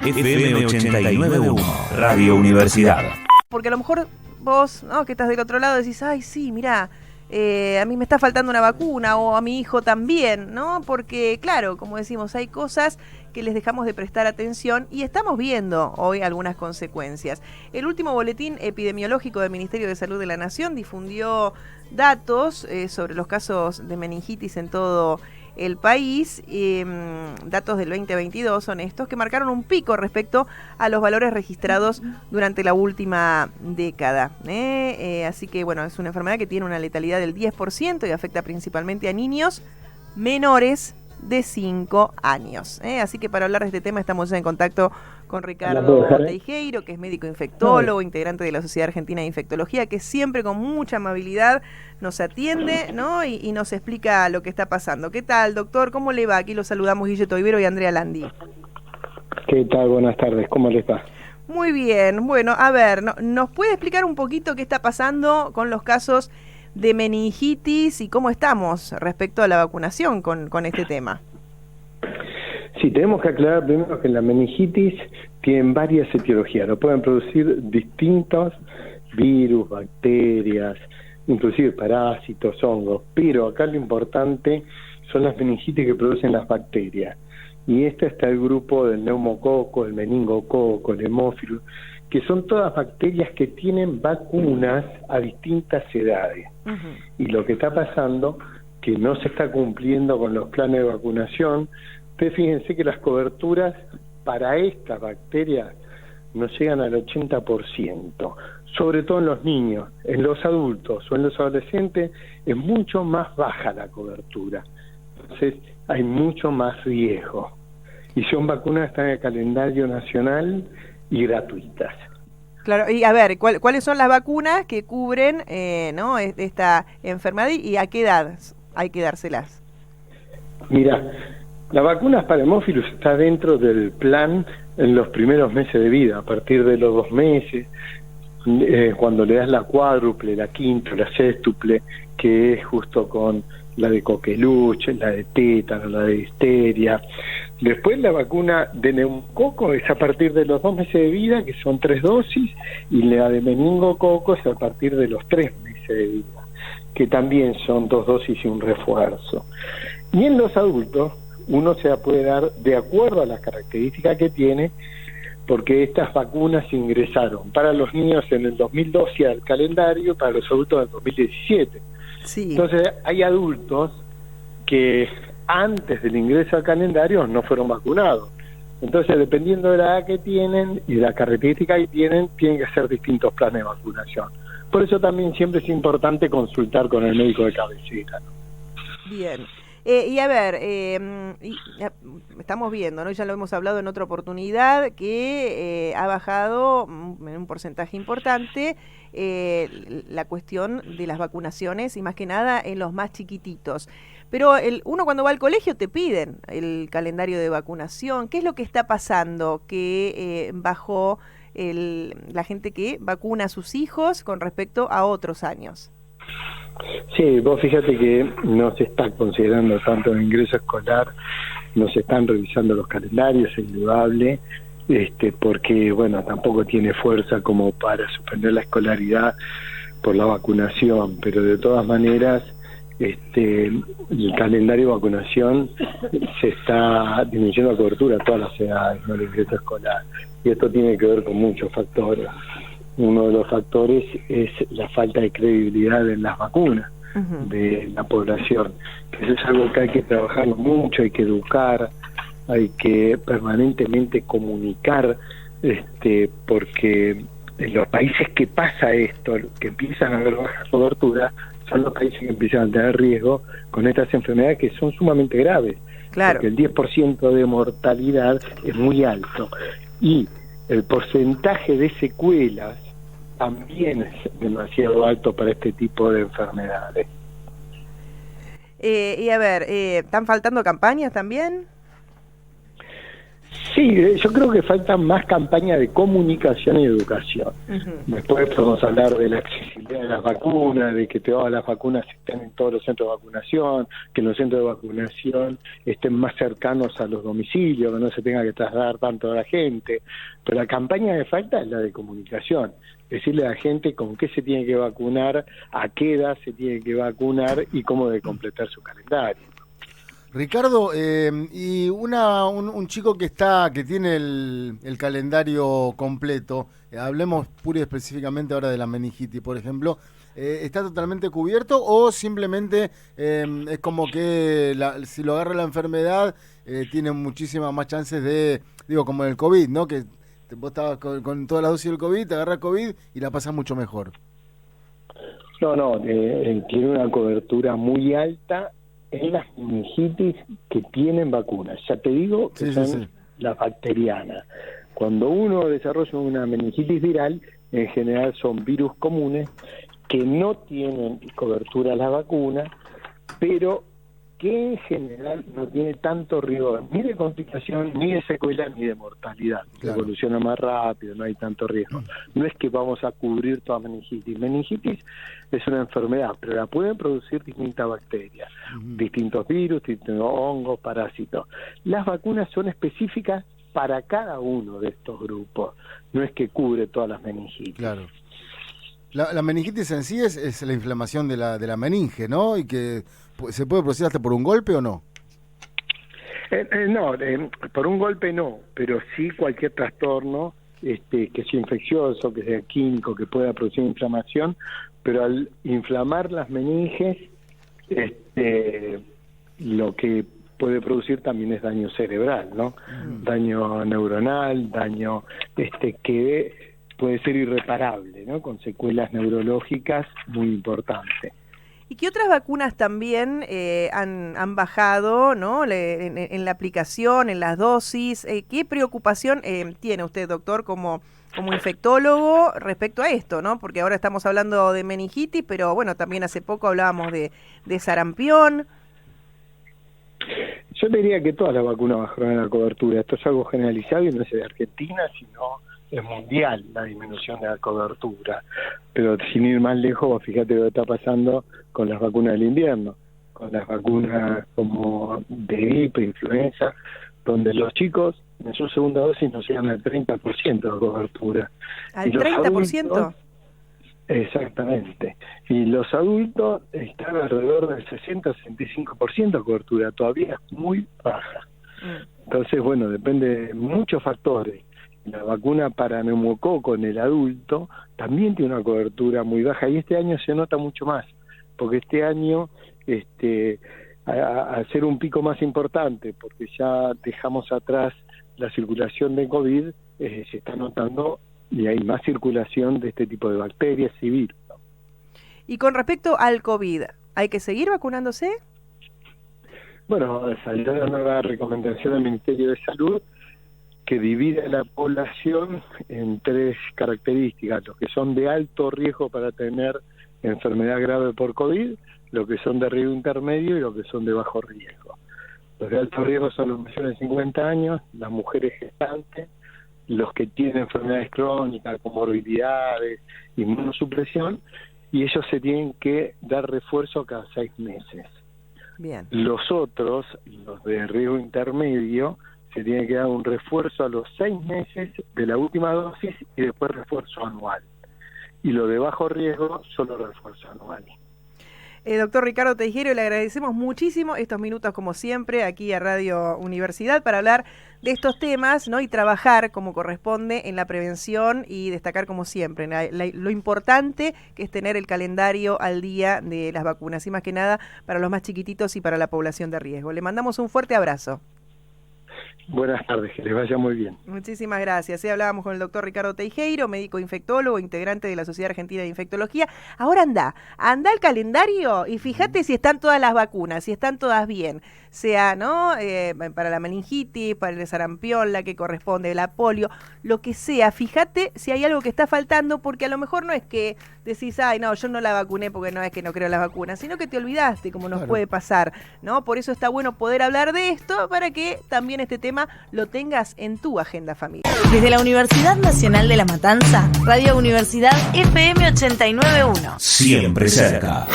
FM 89.1, Radio Universidad. Porque a lo mejor vos, ¿no?, que estás del otro lado, decís, ay, sí, mirá, a mí me está faltando una vacuna, o a mi hijo también, ¿no? Porque, claro, como decimos, hay cosas que les dejamos de prestar atención y estamos viendo hoy algunas consecuencias. El último boletín epidemiológico del Ministerio de Salud de la Nación difundió datos sobre los casos de meningitis en todo el país. Datos del 2022 son estos, que marcaron un pico respecto a los valores registrados durante la última década. Así que, bueno, es una enfermedad que tiene una letalidad del 10% y afecta principalmente a niños menores de 5 años. Así que para hablar de este tema estamos ya en contacto con Ricardo Teijeiro, que es médico infectólogo, integrante de la Sociedad Argentina de Infectología, que siempre con mucha amabilidad nos atiende, ¿no? y nos explica lo que está pasando. ¿Qué tal, doctor? ¿Cómo le va? Aquí los saludamos Guille Toibero y Andrea Landi. ¿Qué tal? Buenas tardes. ¿Cómo les va? Muy bien. Bueno, a ver, ¿nos puede explicar un poquito qué está pasando con los casos de meningitis y cómo estamos respecto a la vacunación con este tema? Sí, tenemos que aclarar primero que la meningitis tiene varias etiologías, lo pueden producir distintos virus, bacterias, inclusive parásitos, hongos, pero acá lo importante son las meningitis que producen las bacterias. Y está el grupo del neumococo, el meningococo, el hemófilus, que son todas bacterias que tienen vacunas a distintas edades. Y lo que está pasando, que no se está cumpliendo con los planes de vacunación. Ustedes fíjense que las coberturas para estas bacterias no llegan al 80%, sobre todo en los niños. En los adultos o en los adolescentes es mucho más baja la cobertura. Entonces hay mucho más riesgo. Y son vacunas que están en el calendario nacional y gratuitas. Claro, y a ver, ¿cuáles son las vacunas que cubren ¿no?, esta enfermedad y a qué edad hay que dárselas? Mira, las vacunas para hemófilos está dentro del plan en los primeros meses de vida, a partir de los 2 meses, cuando le das la cuádruple, la quinto, la sextuple, que es justo con la de coqueluche, la de tétano, la de difteria. Después la vacuna de neumococo es a partir de los 2 meses de vida, que son 3 dosis, y la de meningococo es a partir de los 3 meses de vida, que también son 2 dosis y un refuerzo. Y en los adultos uno se la puede dar de acuerdo a las características que tiene, porque estas vacunas ingresaron para los niños en el 2012 al calendario, para los adultos en el 2017. Sí. Entonces hay adultos que antes del ingreso al calendario no fueron vacunados. Entonces, dependiendo de la edad que tienen y de la característica que tienen que hacer distintos planes de vacunación. Por eso también siempre es importante consultar con el médico de cabecera, ¿no? Bien. Y a ver, estamos viendo, ¿no?, ya lo hemos hablado en otra oportunidad, que ha bajado en un porcentaje importante la cuestión de las vacunaciones y más que nada en los más chiquititos. Pero uno cuando va al colegio te piden el calendario de vacunación. ¿Qué es lo que está pasando que bajó la gente que vacuna a sus hijos con respecto a otros años? Sí, vos fíjate que no se está considerando tanto el ingreso escolar, no se están revisando los calendarios, es indudable, porque bueno, tampoco tiene fuerza como para suspender la escolaridad por la vacunación, pero de todas maneras el calendario de vacunación se está disminuyendo la cobertura a todas las edades, no el ingreso escolar, y esto tiene que ver con muchos factores. Uno de los factores es la falta de credibilidad en las vacunas de la población, que eso es algo que hay que trabajar mucho, hay que educar, hay que permanentemente comunicar, porque en los países que pasa esto, que empiezan a haber baja cobertura, son los países que empiezan a tener riesgo con estas enfermedades que son sumamente graves. Claro. Porque el 10% de mortalidad es muy alto y el porcentaje de secuelas también es demasiado alto para este tipo de enfermedades. Y a ver, ¿están faltando campañas también? Sí, yo creo que faltan más campañas de comunicación y educación. Después podemos hablar de la accesibilidad de las vacunas, de que todas las vacunas estén en todos los centros de vacunación, que los centros de vacunación estén más cercanos a los domicilios, que no se tenga que trasladar tanto a la gente. Pero la campaña que falta es la de comunicación. Decirle a la gente con qué se tiene que vacunar, a qué edad se tiene que vacunar y cómo debe completar su calendario. Ricardo, y un chico que tiene el calendario completo, hablemos pura y específicamente ahora de la meningitis, por ejemplo, ¿está totalmente cubierto o simplemente es como que si lo agarra la enfermedad tiene muchísimas más chances de, digo, como el COVID, ¿no? Que vos estabas con todas las dosis del COVID, te agarra COVID y la pasás mucho mejor. No, tiene una cobertura muy alta en las meningitis que tienen vacunas. Ya te digo que son las bacterianas. Cuando uno desarrolla una meningitis viral, en general son virus comunes que no tienen cobertura a la vacuna, pero que en general no tiene tanto riesgo ni de complicación, ni de secuela, ni de mortalidad. Claro. Evoluciona más rápido, no hay tanto riesgo. No es que vamos a cubrir toda meningitis. Meningitis es una enfermedad, pero la pueden producir distintas bacterias, distintos virus, distintos hongos, parásitos. Las vacunas son específicas para cada uno de estos grupos. No es que cubre todas las meningitis. Claro. La meningitis en sí es la inflamación de la meninge, ¿no? Y que se puede producir hasta por un golpe o no. No, por un golpe no, pero sí cualquier trastorno que sea infeccioso, que sea químico, que pueda producir inflamación, pero al inflamar las meninges, lo que puede producir también es daño cerebral, ¿no? Daño neuronal, daño que puede ser irreparable, ¿no? Con secuelas neurológicas muy importantes. ¿Y qué otras vacunas también han bajado, ¿no? en la aplicación, en las dosis? ¿Qué preocupación tiene usted, doctor, como infectólogo respecto a esto, ¿no? Porque ahora estamos hablando de meningitis, pero bueno, también hace poco hablábamos de sarampión. Yo diría que todas las vacunas bajaron la cobertura. Esto es algo generalizado y no es de Argentina, sino es mundial la disminución de la cobertura. Pero sin ir más lejos, fíjate lo que está pasando con las vacunas del invierno, con las vacunas como de gripe, influenza, donde los chicos en su segunda dosis no llegan al 30% de cobertura. ¿Al 30%? Adultos, exactamente. Y los adultos están alrededor del 60-65% de cobertura, todavía es muy baja. Entonces, bueno, depende de muchos factores. La vacuna para neumococo en el adulto también tiene una cobertura muy baja y este año se nota mucho más, porque este año, al ser un pico más importante, porque ya dejamos atrás la circulación de COVID, se está notando y hay más circulación de este tipo de bacterias y virus. Y con respecto al COVID, ¿hay que seguir vacunándose? Bueno, salió la nueva recomendación del Ministerio de Salud que divide a la población en tres características: los que son de alto riesgo para tener enfermedad grave por COVID, los que son de riesgo intermedio y los que son de bajo riesgo. Los de alto riesgo son los mayores de 50 años, las mujeres gestantes, los que tienen enfermedades crónicas, comorbilidades, inmunosupresión, y ellos se tienen que dar refuerzo cada 6 meses. Bien. Los otros, los de riesgo intermedio, se tiene que dar un refuerzo a los 6 meses de la última dosis y después refuerzo anual. Y lo de bajo riesgo, solo refuerzo anual. Doctor Ricardo Teijeiro, le agradecemos muchísimo estos minutos, como siempre, aquí a Radio Universidad para hablar de estos temas, ¿no? Y trabajar como corresponde en la prevención y destacar, como siempre, lo importante que es tener el calendario al día de las vacunas, y más que nada para los más chiquititos y para la población de riesgo. Le mandamos un fuerte abrazo. Buenas tardes, que les vaya muy bien. Muchísimas gracias. Hablábamos con el doctor Ricardo Teijeiro, médico infectólogo, integrante de la Sociedad Argentina de Infectología. Ahora anda al calendario y fíjate si están todas las vacunas, si están todas bien. Sea, ¿no? Para la meningitis, para el sarampión, la que corresponde, la polio, lo que sea. Fíjate si hay algo que está faltando, porque a lo mejor no es que decís, ay, no, yo no la vacuné porque no es que no creo en las vacunas, sino que te olvidaste, como nos puede pasar, ¿no? Por eso está bueno poder hablar de esto, para que también este tema tema lo tengas en tu agenda familiar. Desde la Universidad Nacional de La Matanza, Radio Universidad FM 89.1. Siempre cerca.